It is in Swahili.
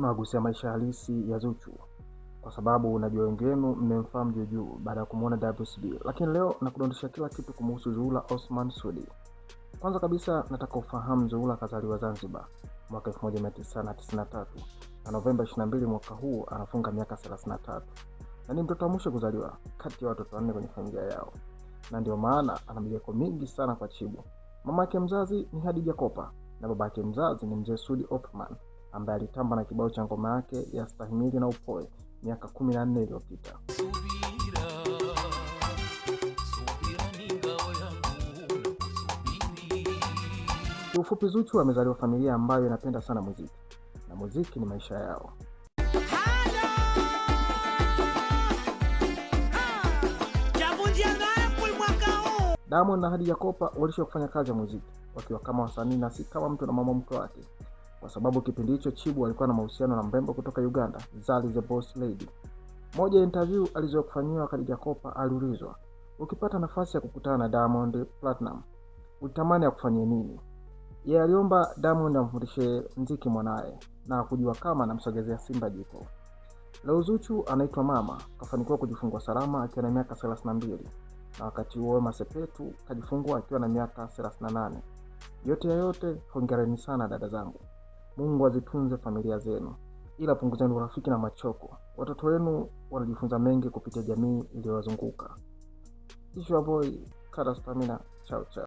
nagusia maisha halisi ya Zuchu kwa sababu unajua wengine mmemfahamu juu baada ya kumuona WCB, lakini leo nakudondosha kila kitu kumhusu Zuhura Othman Sudi. Kwanza kabisa nataka ufahamu Zuhura kazaliwa Zanzibar mwaka 1993 na Novemba 22 mwaka huu anafunga miaka 33, na ni mtoto wa mwisho kuzaliwa kati ya watoto wanne kwenye familia yao, na ndio maana ana miliko mingi sana kwa Chibu. Mama yake mzazi ni Khadija Kopa na baba yake mzazi ni Mzee Sudi Othman ambaye alitamba na kibao cha ngoma yake ya Stahimili na Upoe miaka 14 iliyopita. Kwa ufupi, Zuchu amezaliwa familia ambayo inapenda sana muziki na muziki ni maisha yao. Diamond na Khadija Kopa walisha kufanya kazi ya muziki wakiwa kama wasanii na si kama mtu na mama mke wake, kwa sababu kipindi hicho Chibu alikuwa na mahusiano na mrembo kutoka Uganda, Zari the Boss Lady. Moja ya interview alizokufanyiwa Khadija Kopa aliulizwa, ukipata nafasi ya kukutana na Diamond Platinum utamani ya kufanyia nini? Yeye aliomba Diamond amfundishe muziki mwanae na kujua kama anamsogezea Simba jiko. Leo Zuchu anaitwa mama, kafanikiwa kujifungua salama akiwa na miaka 32, na wakati huo Wema Sepetu kajifungua akiwa na miaka 38. Yote ya yote, hongereni sana dada zangu. Mungu azitunze familia zenu, ila punguzeni urafiki na machoko. Watoto wenu wanajifunza mengi kupitia jamii iliyowazunguka. Ishu boy, Kada Stamina, chao chao.